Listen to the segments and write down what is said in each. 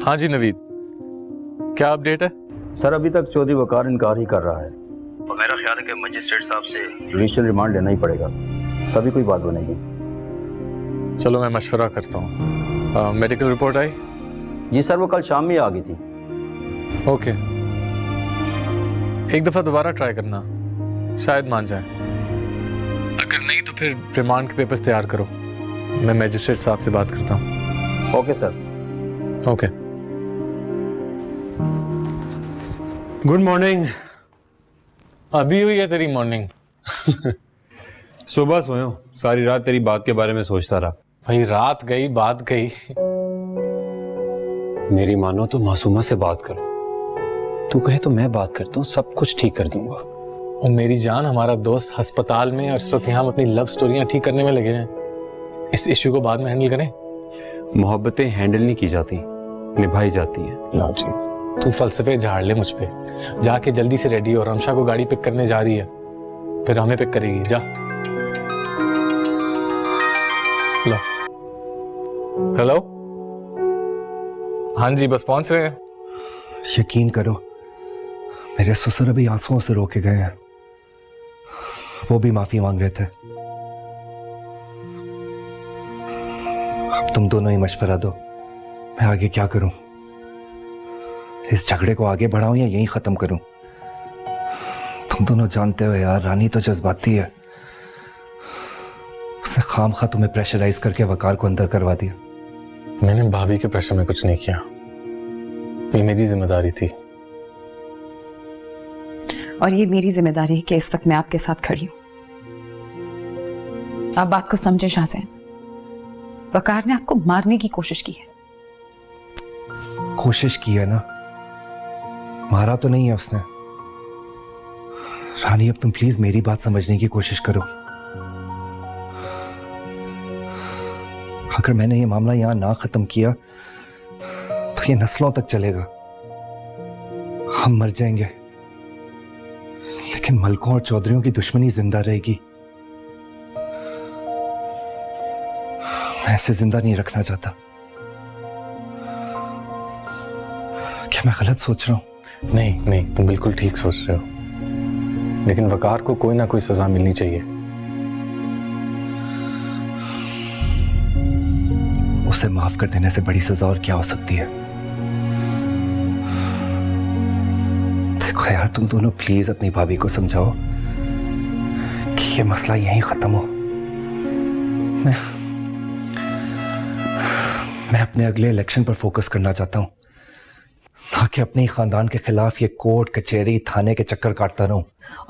हाँ जी नवीद, क्या अपडेट है? सर अभी तक चौधरी वकार इनकार ही कर रहा है और मेरा ख्याल है कि मजिस्ट्रेट साहब से जुडिशियल रिमांड लेना ही पड़ेगा, तभी कोई बात बनेगी। चलो मैं मशवरा करता हूँ। मेडिकल रिपोर्ट आई? जी सर, वो कल शाम में आ गई थी। ओके, एक दफ़ा दोबारा ट्राई करना, शायद मान जाए। अगर नहीं तो फिर रिमांड के पेपर्स तैयार करो, मैं मजिस्ट्रेट साहब से बात करता हूँ। Okay sir. Okay. Good morning. अभी हुई है तेरी मॉर्निंग? सुबह सोया हूँ, सारी रात तेरी बात के बारे में सोचता रहा। भाई रात गई बात गई। मेरी मानो तो मासूमा से बात करो, तू कहे तो मैं बात करता हूँ, सब कुछ ठीक कर दूंगा। और मेरी जान, हमारा दोस्त अस्पताल में और इस वक्त हम अपनी लव स्टोरियां ठीक करने में लगे हैं। इस इश्यू को बाद में हैंडल करें। मोहब्बतें हैंडल नहीं की जाती, निभाई जाती हैं। तू फलसफे झाड़ ले मुझ पे। जाके जल्दी से रेडी हो, रमशा को गाड़ी पिक करने जा रही है, फिर हमें पिक करेगी। जा। लो। हेलो। हाँ जी, बस पहुंच रहे हैं। यकीन करो, मेरे ससुर अभी आंसुओं से रोके गए हैं, वो भी माफी मांग रहे थे। अब तुम दोनों ही मशवरा दो, मैं आगे क्या करूं? इस झगड़े को आगे बढ़ाऊं या यहीं खत्म करूं? तुम दोनों जानते हो यार, रानी तो जज्बाती है। उसने खामखा तुम्हें प्रेशराइज करके वकार को अंदर करवा दिया। मैंने भाभी के प्रेशर में कुछ नहीं किया, ये मेरी जिम्मेदारी थी। और ये मेरी जिम्मेदारी है कि इस वक्त मैं आपके साथ खड़ी हूं। आप बात को समझे शाहजैन, वकार ने आपको मारने की कोशिश की है। कोशिश की है ना, मारा तो नहीं है उसने। रानी अब तुम प्लीज मेरी बात समझने की कोशिश करो। अगर मैंने ये मामला यहां ना खत्म किया तो ये नस्लों तक चलेगा। हम मर जाएंगे लेकिन मलकों और चौधरियों की दुश्मनी जिंदा रहेगी। मैं ऐसे जिंदा नहीं रखना चाहता। क्या मैं गलत सोच रहा हूं? नहीं नहीं, तुम बिल्कुल ठीक सोच रहे हो, लेकिन वकार को कोई ना कोई सजा मिलनी चाहिए। उसे माफ कर देने से बड़ी सजा और क्या हो सकती है? देखो यार, तुम दोनों प्लीज अपनी भाभी को समझाओ कि ये मसला यहीं खत्म हो। मैं अपने अगले इलेक्शन पर फोकस करना चाहता हूं, ताकि अपने ही खानदान के खिलाफ ये कोर्ट कचहरी थाने के चक्कर काटता रहूं।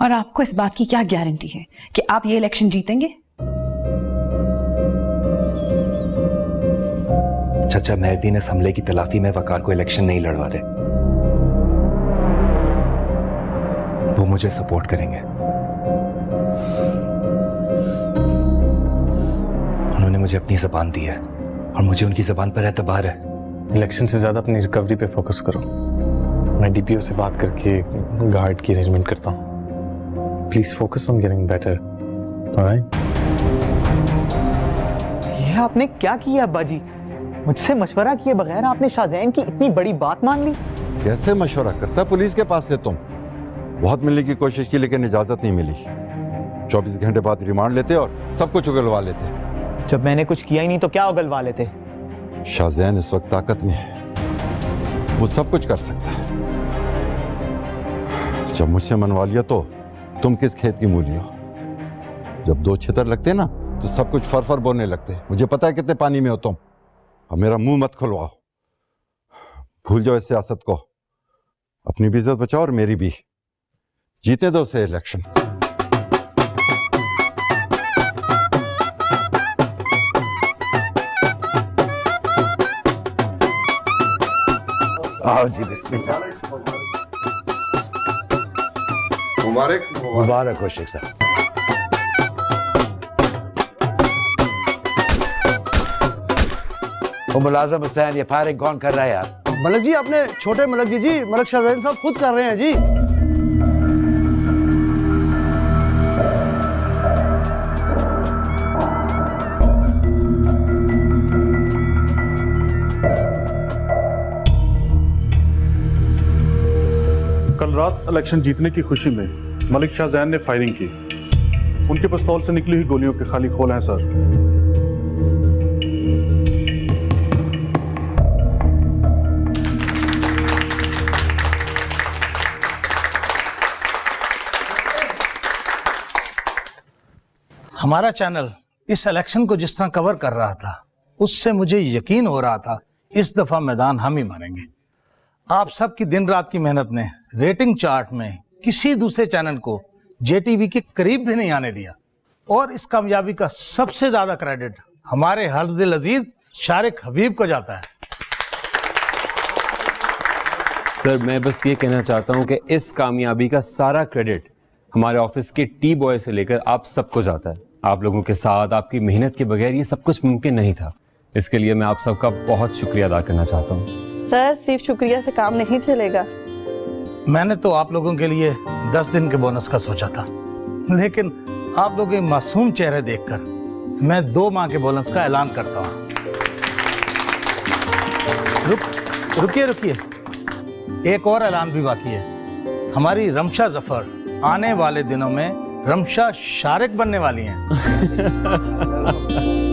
और आपको इस बात की क्या गारंटी है कि आप ये इलेक्शन जीतेंगे? चाचा मेहरदीन इस हमले की तलाफी में वकार को इलेक्शन नहीं लड़वा रहे, वो मुझे सपोर्ट करेंगे। उन्होंने मुझे अपनी जबान दी है और मुझे उनकी जबान पर एतबार है। इलेक्शन से ज्यादा अपनी रिकवरी पे फोकस करो। मैं डीपीओ से बात करके गार्ड की अरेंजमेंट करता हूँ। Please focus on getting better. Alright? ये आपने क्या किया अब्बा जी? मुझसे मशवरा किए बगैर आपने शाहजैन की इतनी बड़ी बात मान ली। कैसे मशवरा करता? पुलिस के पास थे तुम। बहुत मिलने की कोशिश की लेकिन इजाजत नहीं मिली। 24 घंटे बाद रिमांड लेते और सब कुछ उगलवा लेते। जब मैंने कुछ किया ही नहीं तो क्या उगलवा लेते? शाहजैन इस वक्त ताकत में है, वो सब कुछ कर सकता है। जब मुझसे मनवा लिया तो तुम किस खेत की मूली हो? जब दो छितर लगते ना तो सब कुछ फर बोलने लगते। मुझे पता है कितने पानी में हो तुम। अब मेरा मुंह मत खुलवाओ। भूल जाओ इस सियासत को। अपनी भी इज्जत बचाओ और मेरी भी। जीते दो उसे इलेक्शन। आओ जी, बिस्मिल्लाह। मुबारक मुबारक हो शेख साहब। मुलाजिम हुसैन, ये फायरिंग कौन कर रहा है यार? मलक जी, अपने छोटे मलक जी मलक शाहजैन साहब खुद कर रहे हैं जी। इलेक्शन जीतने की खुशी में मलिक शाहजैन ने फायरिंग की। उनके पिस्तौल से निकली हुई गोलियों के खाली खोल हैं सर। हमारा चैनल इस इलेक्शन को जिस तरह कवर कर रहा था, उससे मुझे यकीन हो रहा था इस दफा मैदान हम ही मारेंगे। आप सबकी दिन रात की मेहनत ने रेटिंग चार्ट में किसी दूसरे चैनल को जेटीवी के करीब भी नहीं आने दिया, और इस कामयाबी का सबसे ज्यादा क्रेडिट हमारे हर्दिल अजीज शारिक हबीब को जाता है। सर मैं बस ये कहना चाहता हूँ कि इस कामयाबी का सारा क्रेडिट हमारे ऑफिस के टी बॉय से लेकर आप सबको जाता है। आप लोगों के साथ आपकी मेहनत के बगैर ये सब कुछ मुमकिन नहीं था। इसके लिए मैं आप सबका बहुत शुक्रिया अदा करना चाहता हूँ। सर सिर्फ शुक्रिया से काम नहीं चलेगा। मैंने तो आप लोगों के लिए 10 दिन के बोनस का सोचा था, लेकिन आप लोगों के मासूम चेहरे देखकर मैं 2 माह के बोनस का ऐलान करता हूँ। रुकिए, एक और ऐलान भी बाकी है। हमारी रमशा जफर आने वाले दिनों में रमशा शारिक बनने वाली हैं।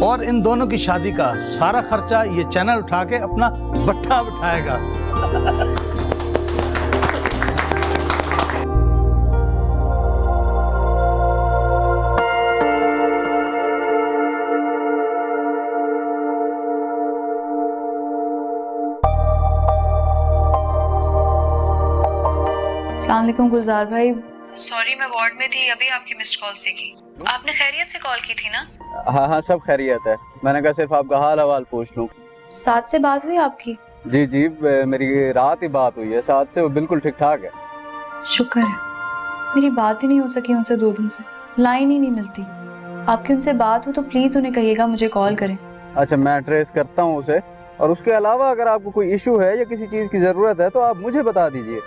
और इन दोनों की शादी का सारा खर्चा ये चैनल उठा के अपना बट्टा बिठाएगा। अस्सलाम वालेकुम गुलजार भाई। सॉरी मैं वार्ड में थी, अभी आपकी मिस्ड कॉल सीखी। आपने खैरियत से कॉल की थी ना? हाँ सब खैरियत है। मैंने कहा सिर्फ आपका हाल हवाल पूछ लूं। साथ से बात हुई आपकी? जी मेरी रात ही बात हुई है साथ से, वो बिल्कुल ठीक ठाक है। शुक्र है, मेरी बात ही नहीं हो सकी उनसे 2 दिन से, लाइन ही नहीं मिलती। आपकी उनसे बात हो तो प्लीज उन्हें कहिएगा मुझे कॉल करें। अच्छा मैं ट्रेस करता हूँ उसे, और उसके अलावा अगर आपको कोई इशू है या किसी चीज की जरूरत है तो आप मुझे बता दीजिए,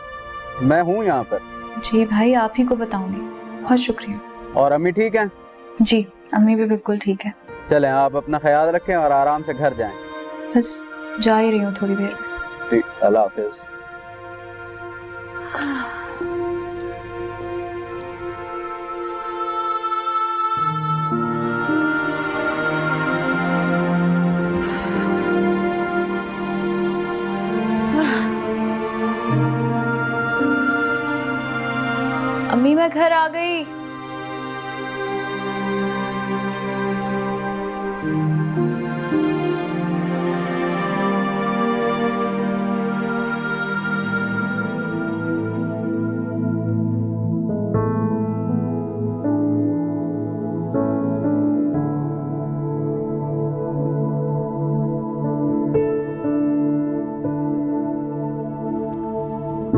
मैं हूँ यहाँ पर। जी भाई आप ही को बताऊंगी, बहुत शुक्रिया। और अम्मी ठीक हैं? जी अम्मी भी बिल्कुल ठीक है। चलें आप अपना ख्याल रखें और आराम से घर जाएं। बस जा ही रही हूँ थोड़ी देर में। ठीक, अल्लाह हाफिज। अम्मी मैं घर आ गई।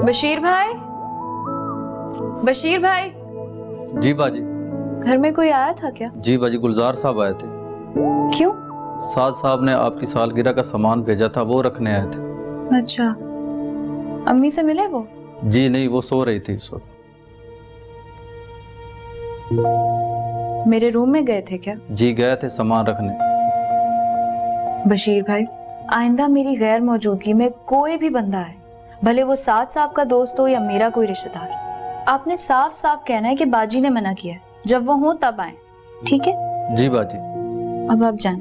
बशीर भाई, बशीर भाई। जी बाजी। घर में कोई आया था क्या? जी बाजी, गुलजार साहब आए थे। क्यों? साद साहब ने आपकी सालगिरह का सामान भेजा था, वो रखने आए थे। अच्छा, अम्मी से मिले वो? जी नहीं, वो सो रही थी इस वक्त। मेरे रूम में गए थे क्या? जी गए थे सामान रखने। बशीर भाई, आइंदा मेरी गैर मौजूदगी में कोई भी बंदा है, भले वो साद साहब का दोस्त हो या मेरा कोई रिश्तेदार, आपने साफ साफ कहना है कि बाजी ने मना किया है, जब वो हो तब आए, ठीक है? जी बाजी। अब आप जाएं।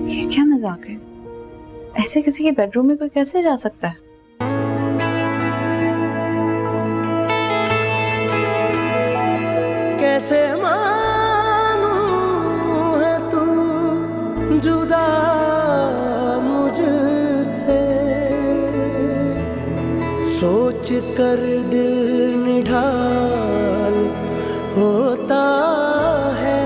ये क्या मजाक है? ऐसे किसी के बेडरूम में कोई कैसे जा सकता है? कैसे मानूं है तू जुदा मुझसे, सोच कर दिल निढाल होता है।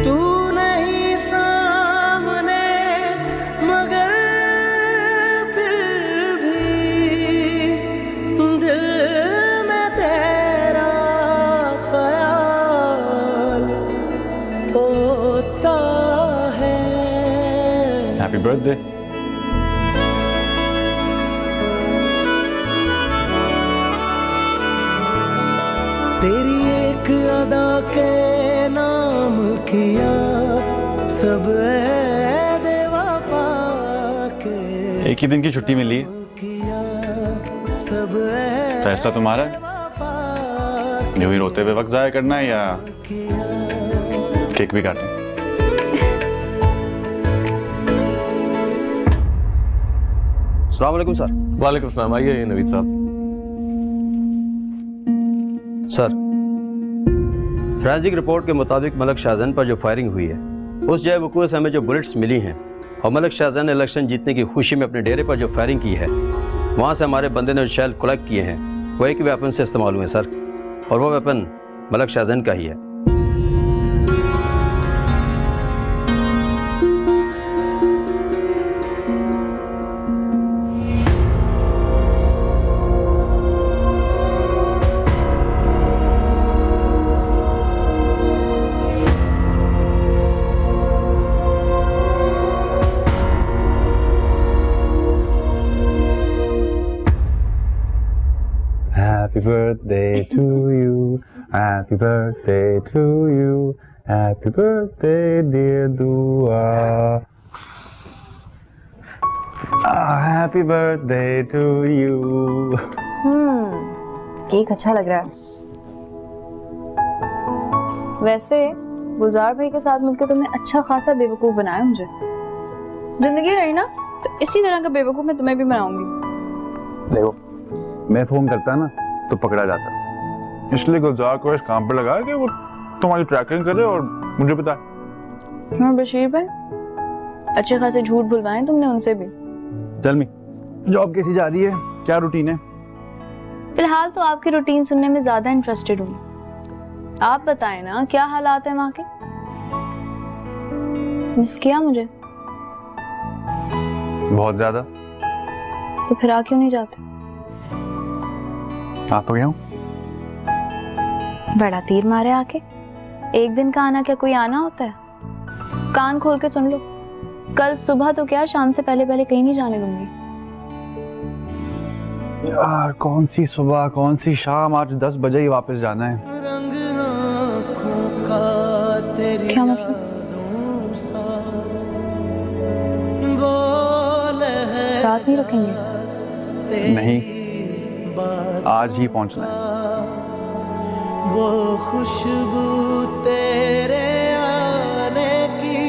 तू नहीं सामने मगर फिर भी दिल में तेरा ख्याल होता है। Happy birthday. तेरी एक अदा के नाम किया सब ऐ वफा के। एक 21 दिन की छुट्टी मिली है। फैसला तुम्हारा है, यूं ही रोते हुए वक्त जाया करना है या केक भी काटें। अस्सलाम वालेकुम सर। वालेकुम सलाम। आइए नवीद साहब। सर, फोरेंसिक रिपोर्ट के मुताबिक मलक शाहजहान पर जो फायरिंग हुई है उस जगह वकूअ से हमें जो बुलेट्स मिली हैं और मलक शाहजहान ने इलेक्शन जीतने की खुशी में अपने डेरे पर जो फायरिंग की है वहाँ से हमारे बंदे ने जो शेल कलेक्ट किए हैं वो एक वेपन से इस्तेमाल हुए सर, और वो वेपन मलक शाहजहान का ही है। Happy birthday to you. Happy birthday to you. Happy birthday dear Dua. Happy birthday to you. Cake अच्छा लग रहा है। वैसे गुलजार भाई के साथ मिलकर तुमने अच्छा खासा बेवकूफ बनाया मुझे। जिंदगी रही ना तो इसी तरह का बेवकूफ मैं तुम्हें भी बनाऊंगी। देखो, मैं फोन करता ना तो पकड़ा जाता, इसलिए गुलजार को इस काम पर लगा कि वो तुम्हारी ट्रैकिंग करे और मुझे बताए। हाँ बशीर भाई, अच्छे खासे झूठ बुलवाए तुमने उनसे भी। टेल मी, जॉब कैसी जा रही है, क्या रूटीन है? फिलहाल तो आपकी रूटीन सुनने में ज्यादा इंटरेस्टेड हूँ। आप बताएं ना क्या हालात है वहाँ के। मिस किया मुझे? बहुत ज्यादा। तो फिर आ क्यों नहीं जाते? आ तो गया हूँ। बड़ा तीर मारे आके। एक दिन का आना क्या कोई आना होता है? कान खोल के सुन लो, कल सुबह तो क्या शाम से पहले पहले कहीं नहीं जाने दूंगी। यार कौन सी सुबह कौन सी शाम, आज 10 बजे ही वापस जाना है। क्या मतलब? रात नहीं रुकेंगे? नहीं, आज ही पहुंचना है। वो खुशबू तेरे आने की,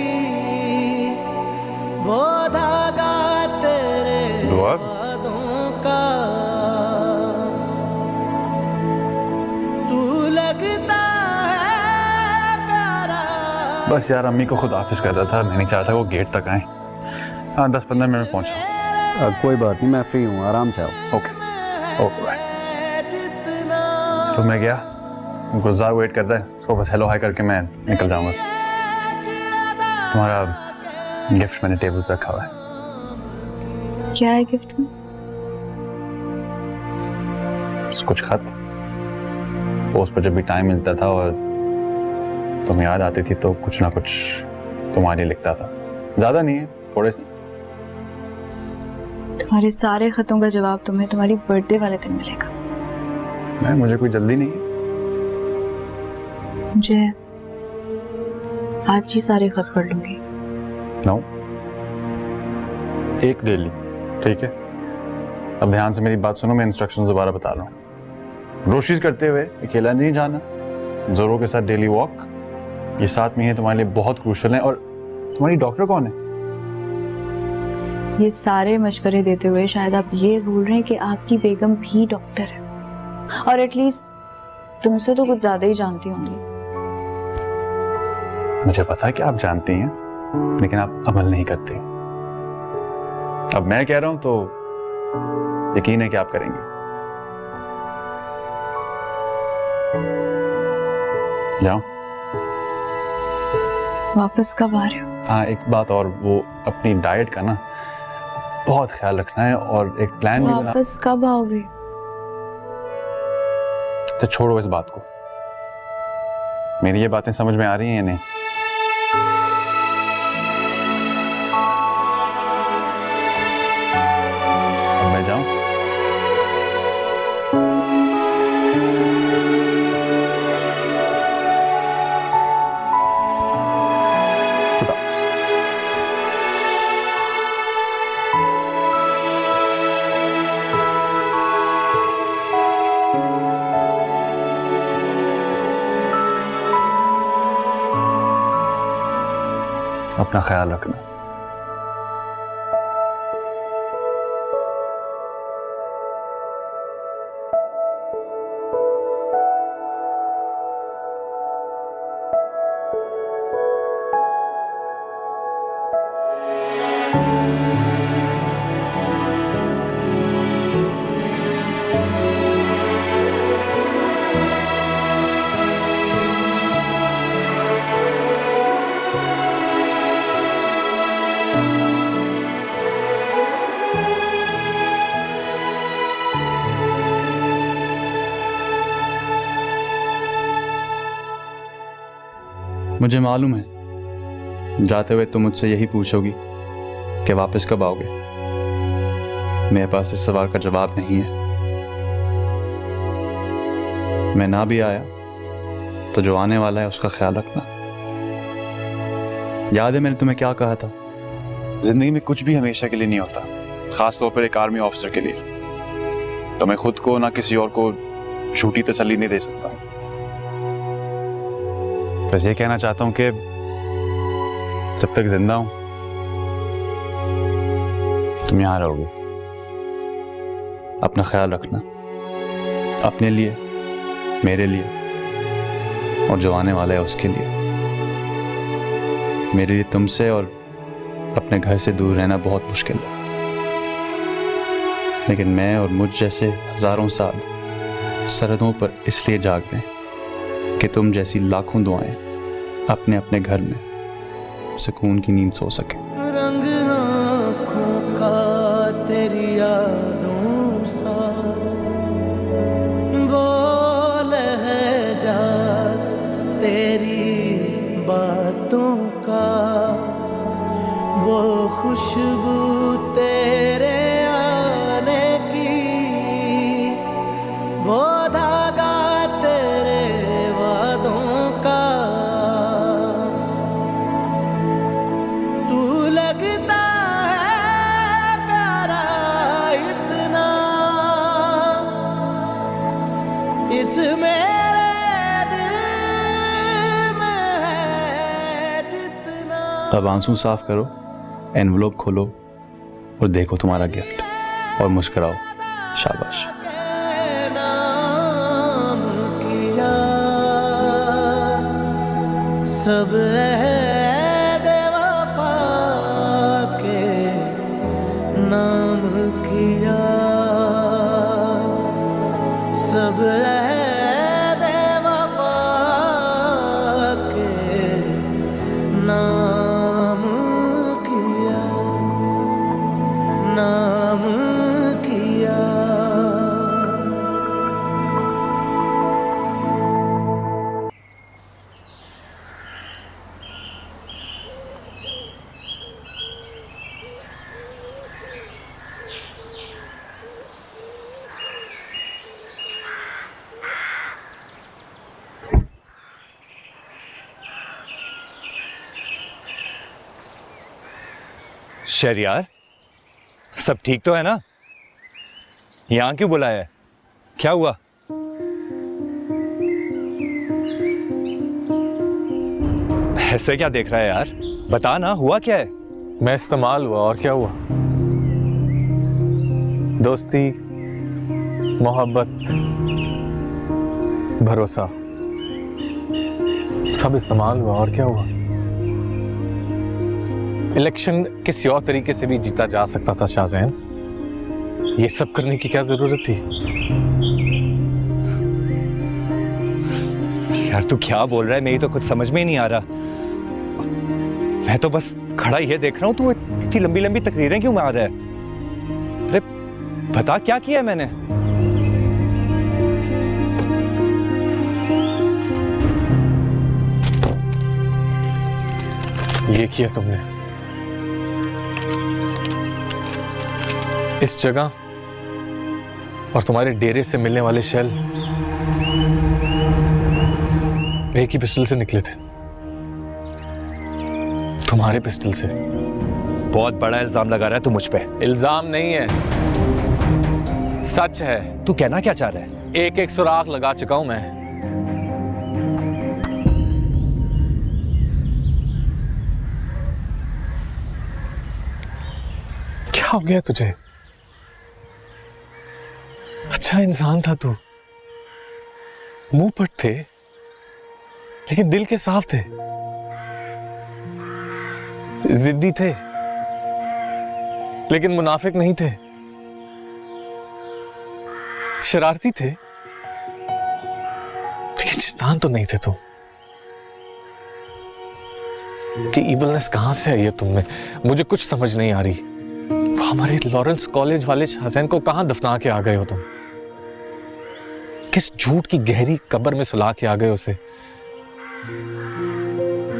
वो धागा तेरे वादों का, तू लगता है प्यारा। बस यार अम्मी को खुद ऑफिस कर रहा था, मैं नहीं चाहता वो गेट तक आए। हाँ 10-15 मिनट में पहुंचा। कोई बात नहीं, मैं फ्री हूँ, आराम से आओ। Okay okay. चलो मैं गया, गुलजार वेट कर रहा है, उसको बस हेलो हाय करके मैं निकल जाऊंगा। तुम्हारा गिफ्ट मैंने टेबल पे रखा हुआ है। क्या है गिफ्ट में? कुछ खत, उस पर जब भी टाइम मिलता था और तुम याद आती थी तो कुछ ना कुछ तुम्हारे लिए लिखता था। ज्यादा नहीं है, थोड़े से। तुम्हारे सारे खतों का जवाब तुम्हें तुम्हारी बर्थडे वाले दिन मिलेगा। नहीं, मुझे कोई जल्दी नहीं है। मुझे आज ही सारे खत पढ़ लूंगी। नो, एक डेली, ठीक है? अब ध्यान से मेरी बात सुनो, मैं इंस्ट्रक्शन दोबारा बता रहा हूँ। रोशीज करते हुए अकेला नहीं जाना, जोरों के साथ डेली वॉक, ये 7 महीने तुम्हारे लिए बहुत क्रूशल हैं। और तुम्हारी डॉक्टर कौन है? ये सारे मशवरे देते हुए शायद आप ये भूल रहे हैं कि आपकी बेगम भी डॉक्टर है, और एटलीस्ट तुमसे तो कुछ ज्यादा ही जानती होंगी। मुझे पता है कि आप जानती हैं, लेकिन आप अमल नहीं करती। अब मैं कह रहा हूं तो यकीन है कि आप करेंगे। जाओ। वापस कब आ रहे हो? हाँ एक बात और, वो अपनी डाइट का ना बहुत ख्याल रखना है और एक प्लान भी बना। वापस कब आओगे? तो छोड़ो इस बात को, मेरी ये बातें समझ में आ रही हैं या नहीं? अब मैं जाऊं? खुदा हाफिज़। अपना ख्याल रखना। मुझे मालूम है जाते हुए तुम मुझसे यही पूछोगी कि वापस कब आओगे। मेरे पास इस सवाल का जवाब नहीं है। मैं ना भी आया तो जो आने वाला है उसका ख्याल रखना। याद है मैंने तुम्हें क्या कहा था? जिंदगी में कुछ भी हमेशा के लिए नहीं होता, खास तौर पर एक आर्मी ऑफिसर के लिए। तो मैं खुद को ना किसी और को झूठी तसल्ली नहीं दे सकता। बस ये कहना चाहता हूं कि जब तक जिंदा हूं तुम यहां रहोगे। अपना ख्याल रखना, अपने लिए, मेरे लिए और जो आने वाला है उसके लिए। मेरे लिए तुमसे और अपने घर से दूर रहना बहुत मुश्किल है, लेकिन मैं और मुझ जैसे हजारों साल सरहदों पर इसलिए जागते हैं कि तुम जैसी लाखों दुआएं अपने अपने घर में सुकून की नींद सो सके। रंग आँखों का तेरी यादों सा, वो लहजा तेरी बातों का, वो खुशबू तेरे आने की, वो धागा तेरे वादों का। तू लगता है प्यारा इतना इस मेरे दिल में है जितना। अब आंसू साफ करो, एनवलप खोलो और देखो तुम्हारा गिफ्ट और मुस्कुराओ। शाबाश। नाम किया सब अहद वफा के नाम किया, सब अहद वफा के नाम किया, नाम किया। शहरियार, सब ठीक तो है ना? यहाँ क्यों बुलाया है? क्या हुआ? ऐसे क्या देख रहा है यार? बता ना, हुआ क्या है? मैं इस्तेमाल हुआ और क्या हुआ? दोस्ती, मोहब्बत, भरोसा सब इस्तेमाल हुआ और क्या हुआ? इलेक्शन किसी और तरीके से भी जीता जा सकता था शाहजैन। ये सब करने की क्या जरूरत थी? यार तू क्या बोल रहा है? मेरी तो कुछ समझ में ही नहीं आ रहा। मैं तो बस खड़ा ये देख रहा हूँ, तू इतनी लंबी लंबी तकरीरें क्यों मार रहा है? अरे बता क्या किया है मैंने? ये किया तुमने। इस जगह और तुम्हारे डेरे से मिलने वाले शेल एक ही पिस्टल से निकले थे, तुम्हारे पिस्टल से। बहुत बड़ा इल्जाम लगा रहा है तू मुझ पे। इल्जाम नहीं है, सच है। तू कहना क्या चाह रहा है? एक एक सुराख लगा चुका हूं मैं। क्या हो गया तुझे? अच्छा इंसान था तू, मुंह पट थे लेकिन दिल के साफ थे, जिद्दी थे लेकिन मुनाफिक नहीं थे, शरारती थे लेकिन शैतान तो नहीं थे तुम। कि इवलनेस कहां से आई है तुम में, मुझे कुछ समझ नहीं आ रही। वो हमारे लॉरेंस कॉलेज वाले शाहजैन को कहां दफना के आ गए हो तुम? किस झूठ की गहरी कब्र में सुला के आ गए उसे?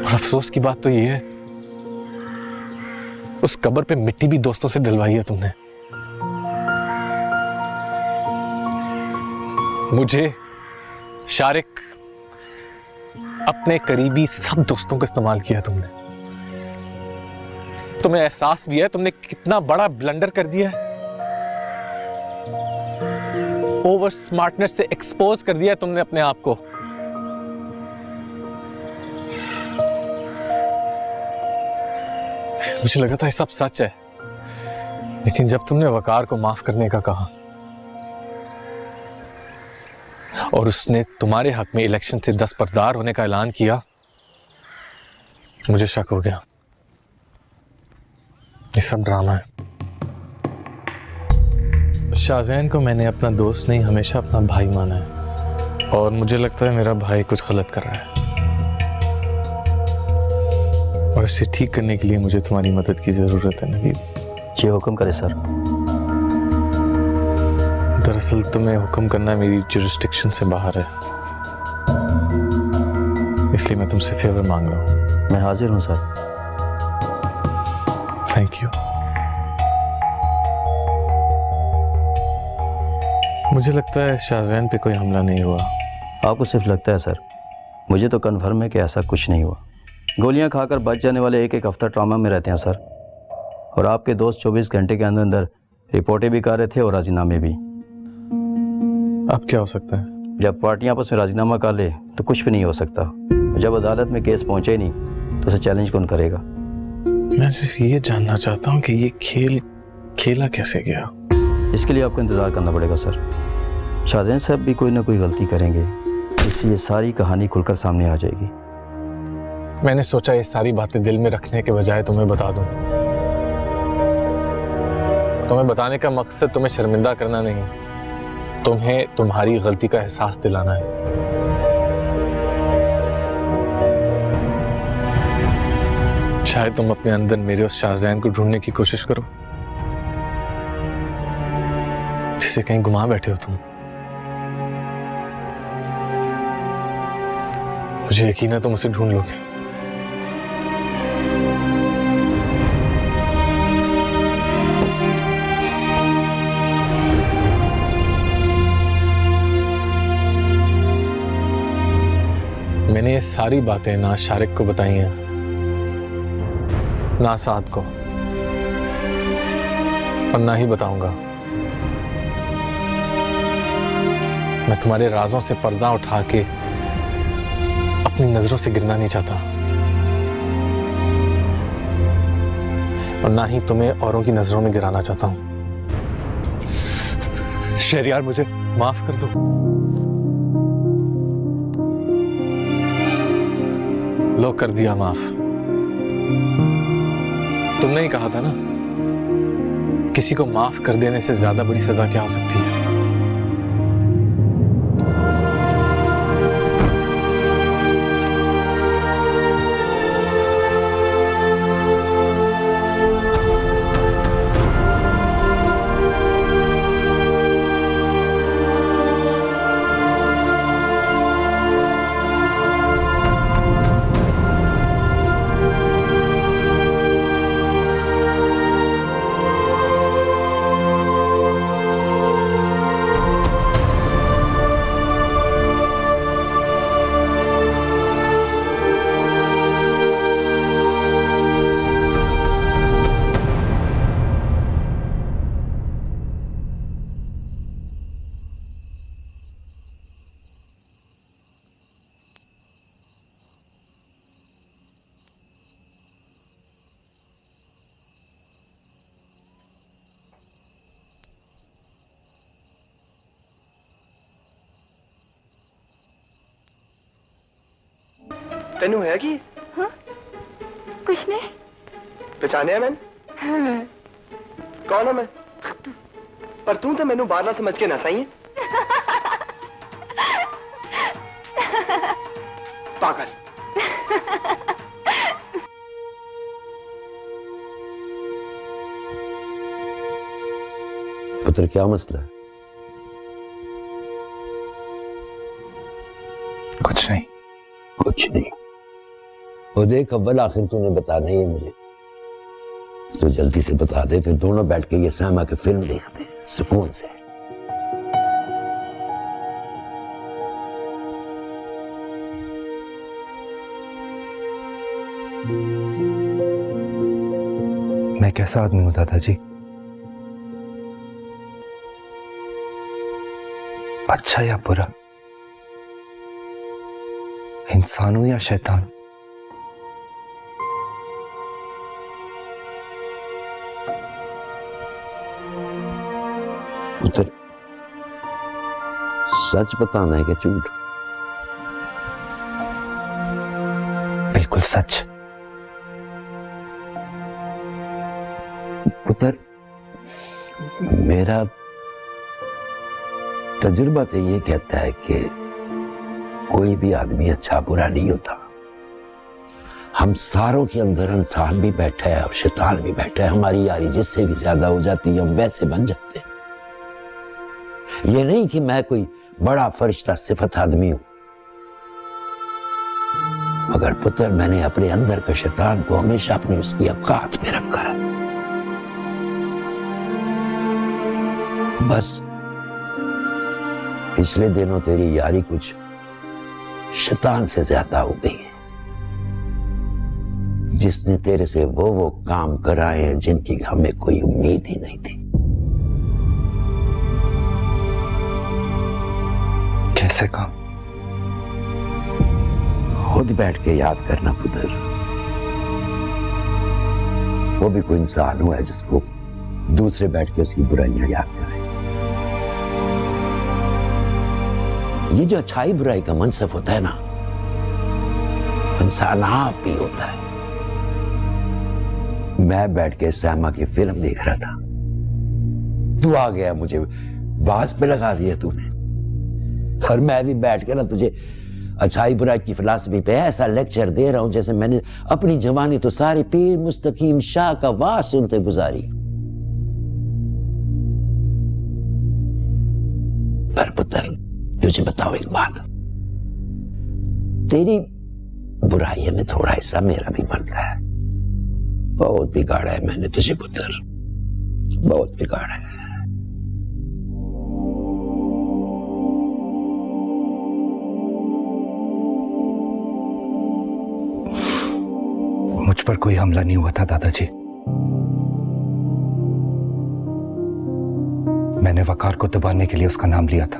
और अफसोस की बात तो ये है, उस कब्र पे मिट्टी भी दोस्तों से डलवाई है तुमने। मुझे, शारिक, अपने करीबी सब दोस्तों को इस्तेमाल किया तुमने। तुम्हें एहसास भी है तुमने कितना बड़ा ब्लंडर कर दिया है? ओवर स्मार्टनेस से एक्सपोज कर दिया है तुमने अपने आप को। मुझे लगा था ये सब सच है, लेकिन जब तुमने वकार को माफ करने का कहा और उसने तुम्हारे हक में इलेक्शन से दस्तबरदार होने का ऐलान किया, मुझे शक हो गया ये सब ड्रामा है। शाहजैन को मैंने अपना दोस्त नहीं, हमेशा अपना भाई माना है, और मुझे लगता है मेरा भाई कुछ गलत कर रहा है, और इसे ठीक करने के लिए मुझे तुम्हारी मदद की जरूरत है नवीद। जी हुक्म करे सर। दरअसल तुम्हें हुक्म करना मेरी जुरिस्डिक्शन से बाहर है, इसलिए मैं तुमसे फेवर मांग रहा हूँ। मैं हाजिर हूँ सर। Thank you. मुझे लगता है शाहजैन पे कोई हमला नहीं हुआ। आपको सिर्फ लगता है सर, मुझे तो कन्फर्म है कि ऐसा कुछ नहीं हुआ। गोलियां खाकर बच जाने वाले एक एक हफ्ता ट्रामा में रहते हैं सर, और आपके दोस्त 24 घंटे के अंदर अंदर रिपोर्टें भी कर रहे थे और राजीनामे भी। अब क्या हो सकता है? जब पार्टियां आपस में राजीनामा कर ले तो कुछ भी नहीं हो सकता, और जब अदालत में केस पहुंचे ही नहीं तो उसे चैलेंज कौन करेगा? मैं सिर्फ ये जानना चाहता हूँ कि ये खेल खेला कैसे गया। इसके लिए आपको इंतज़ार करना पड़ेगा सर। शाहजैन साहब भी कोई ना कोई गलती करेंगे, इससे ये सारी कहानी खुलकर सामने आ जाएगी। मैंने सोचा ये सारी बातें दिल में रखने के बजाय तुम्हें बता दूं। तुम्हें बताने का मकसद तुम्हें शर्मिंदा करना नहीं, तुम्हें तुम्हारी गलती का एहसास दिलाना है। शायद तुम अपने अंदर मेरे उस शाहजैन को ढूंढने की कोशिश करो जिसे कहीं गुमा बैठे हो तुम। मुझे यकीन है तुम उसे ढूंढ लोगे। मैंने ये सारी बातें ना शारिक को बताई हैं, ना साद को, और ना ही बताऊंगा। मैं तुम्हारे राजों से पर्दा उठा के अपनी नजरों से गिरना नहीं चाहता, और ना ही तुम्हें औरों की नजरों में गिराना चाहता हूं। शहरयार, मुझे माफ कर दो। लो, कर दिया माफ। तुमने ही कहा था ना, किसी को माफ कर देने से ज्यादा बड़ी सजा क्या हो सकती है। तेनू है कि हाँ? कुछ नहीं। पहचाने मैंने? हाँ। कौन है मैं? पर तू तो मैनू बाहर ना समझ के ना सही है। पागल। पुत्र क्या मसला है? कुछ नहीं। कुछ नहीं। वो देख, अव्वल आखिर तूने बताना ही है मुझे, तो जल्दी से बता दे, फिर दोनों बैठ के ये सामा की फिल्म देखते हैं सुकून से। मैं कैसा आदमी हूं दादाजी? अच्छा या बुरा? इंसान हूं या शैतान? पुत्र, सच बताना है कि झूठ? बिल्कुल सच। पुत्र, मेरा तजुर्बा तो ये कहता है कि कोई भी आदमी अच्छा बुरा नहीं होता। हम सारों के अंदर इंसान भी बैठा है और शैतान भी बैठा है। हमारी यारी जिससे भी ज्यादा हो जाती है हम वैसे बन जाते हैं। ये नहीं कि मैं कोई बड़ा फरिश्ता सिफत आदमी हूं, मगर पुत्र मैंने अपने अंदर के शैतान को हमेशा अपनी उसकी औकात में रखा है। बस पिछले दिनों तेरी यारी कुछ शैतान से ज्यादा हो गई है, जिसने तेरे से वो काम कराए हैं जिनकी हमें कोई उम्मीद ही नहीं थी। कैसे काम? खुद बैठ के याद करना पुत्र। वो भी कोई इंसान हुआ है जिसको दूसरे बैठ के उसकी बुराइयां याद करें। ये जो अच्छाई बुराई का मनसफ होता है ना, इंसान आप ही होता है। मैं बैठ के सामा की फिल्म देख रहा था, तू आ गया, मुझे बास पे लगा दिया तूने, और मैं भी बैठ के ना तुझे अच्छाई बुराई की फिलॉसफी पे ऐसा लेक्चर दे रहा हूं जैसे मैंने अपनी जवानी तो सारी पीर मुस्तकीम शाह का वाह सुनते गुजारी। पर पुत्र तुझे बताओ एक बात, तेरी बुराई में थोड़ा हिस्सा मेरा भी बनता है। बहुत बिगाड़ा है मैंने तुझे पुत्र, बहुत बिगाड़ा है। मुझ पर कोई हमला नहीं हुआ था दादाजी। मैंने वकार को दबाने के लिए उसका नाम लिया था।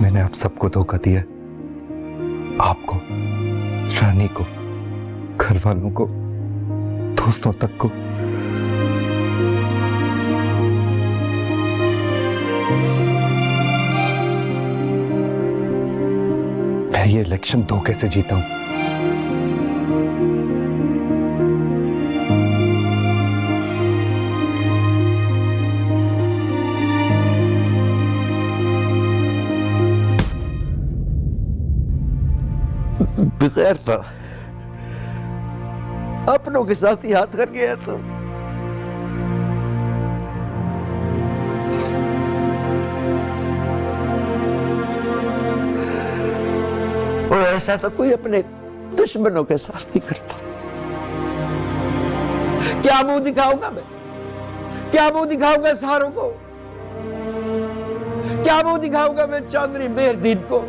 मैंने आप सबको धोखा दिया, आपको, रानी को, घर वालों को, दोस्तों तक को। मैं ये इलेक्शन धोखे से जीता हूं। बगैर था, अपनों के साथ ही हाथ कर गया तो। और ऐसा तो कोई अपने दुश्मनों के साथ नहीं करता। क्या मुंह दिखाऊंगा मैं? क्या मुंह दिखाऊंगा सारों को? क्या मुंह दिखाऊंगा मैं चौधरी मेहरदीन को?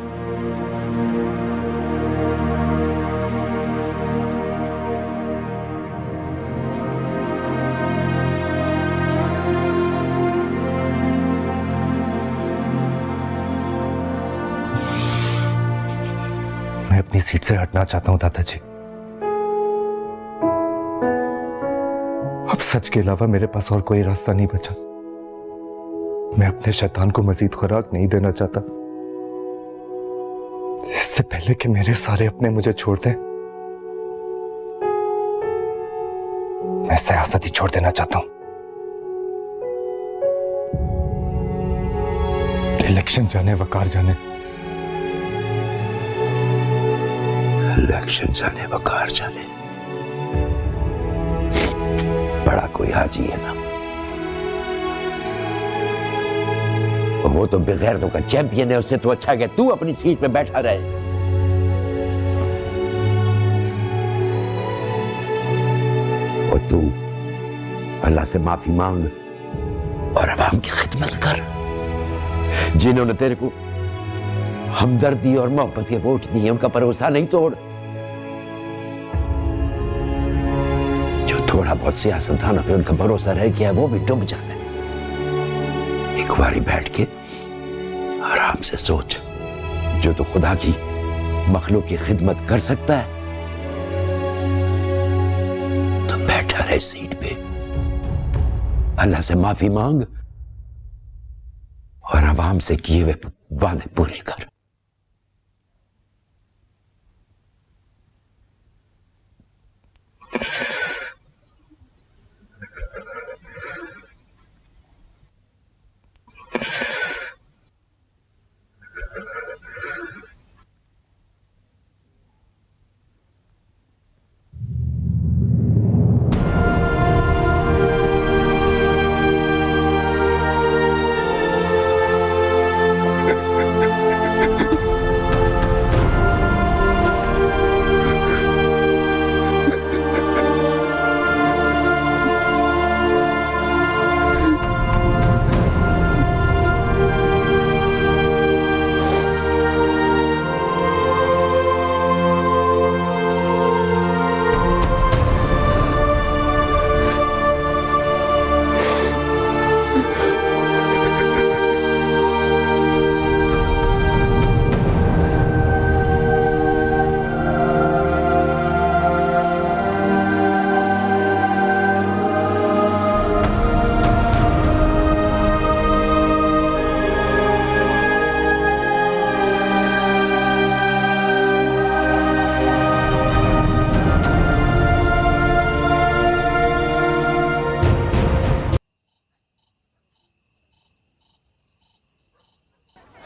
मैं अपनी सीट से हटना चाहता हूं दादाजी। अब सच के अलावा मेरे पास और कोई रास्ता नहीं बचा। मैं अपने शैतान को मजीद खुराक नहीं देना चाहता। इससे पहले कि मेरे सारे अपने मुझे छोड़ दें, मैं सियासत ही छोड़ देना चाहता हूं। इलेक्शन जाने वकार जाने, इलेक्शन जाने वकार जाने, बड़ा कोई हाजी है ना, वो तो बेगैरतों का चैंपियन है। उससे तो अच्छा है तू अपनी सीट पे बैठा रहे। और तू अल्लाह से माफी मांग और अवाम की खिदमत कर, जिन्होंने तेरे को हमदर्दी और मोहब्बत के वोट दिए, उनका भरोसा नहीं तोड़। जो थोड़ा बहुत सियासतदानों पे उनका भरोसा रह गया है, वो भी डूब जाना है। एक बारी बैठ के आराम से सोच, जो तो खुदा की मखलूक की खिदमत कर सकता है तो बैठा रहे सीट पे, अल्लाह से माफी मांग और आवाम से किए हुए वादे पूरे कर।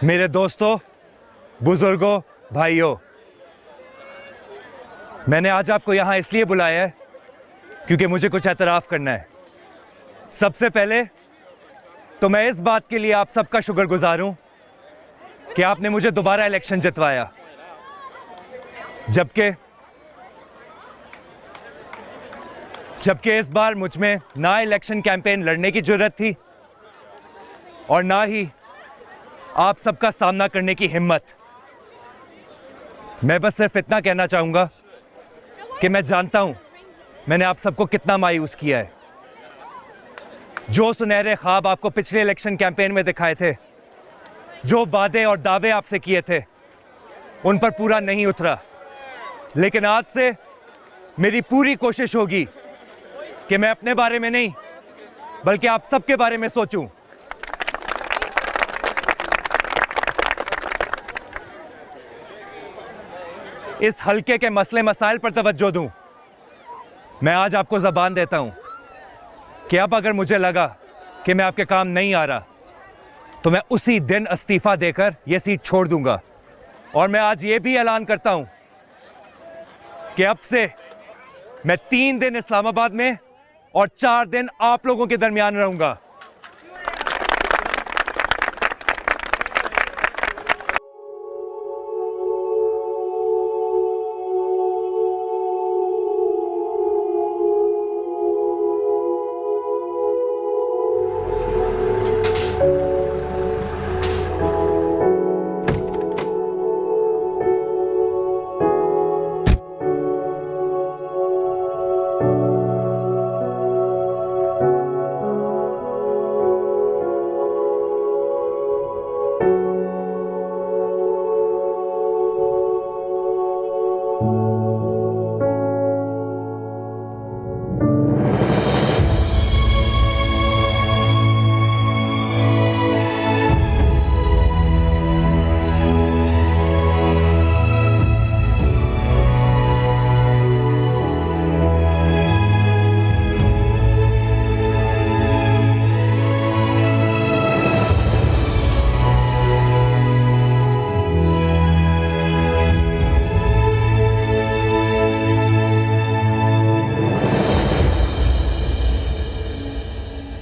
मेरे दोस्तों, बुजुर्गों, भाइयों, मैंने आज आपको यहां इसलिए बुलाया है क्योंकि मुझे कुछ एतराफ़ करना है। सबसे पहले तो मैं इस बात के लिए आप सबका शुक्रगुजार हूं कि आपने मुझे दोबारा इलेक्शन जितवाया, जबकि इस बार मुझ में ना इलेक्शन कैंपेन लड़ने की जरूरत थी और ना ही आप सबका सामना करने की हिम्मत। मैं बस सिर्फ इतना कहना चाहूंगा कि मैं जानता हूं मैंने आप सबको कितना मायूस किया है। जो सुनहरे ख्वाब आपको पिछले इलेक्शन कैंपेन में दिखाए थे, जो वादे और दावे आपसे किए थे, उन पर पूरा नहीं उतरा। लेकिन आज से मेरी पूरी कोशिश होगी कि मैं अपने बारे में नहीं बल्कि आप सबके बारे में सोचूं। इस हल्के के मसले मसाइल पर तवज्जो दूं। मैं आज आपको ज़बान देता हूं कि अब अगर मुझे लगा कि मैं आपके काम नहीं आ रहा तो मैं उसी दिन इस्तीफा देकर यह सीट छोड़ दूंगा। और मैं आज ये भी ऐलान करता हूं कि अब से मैं 3 दिन इस्लामाबाद में और 4 दिन आप लोगों के दरमियान रहूंगा।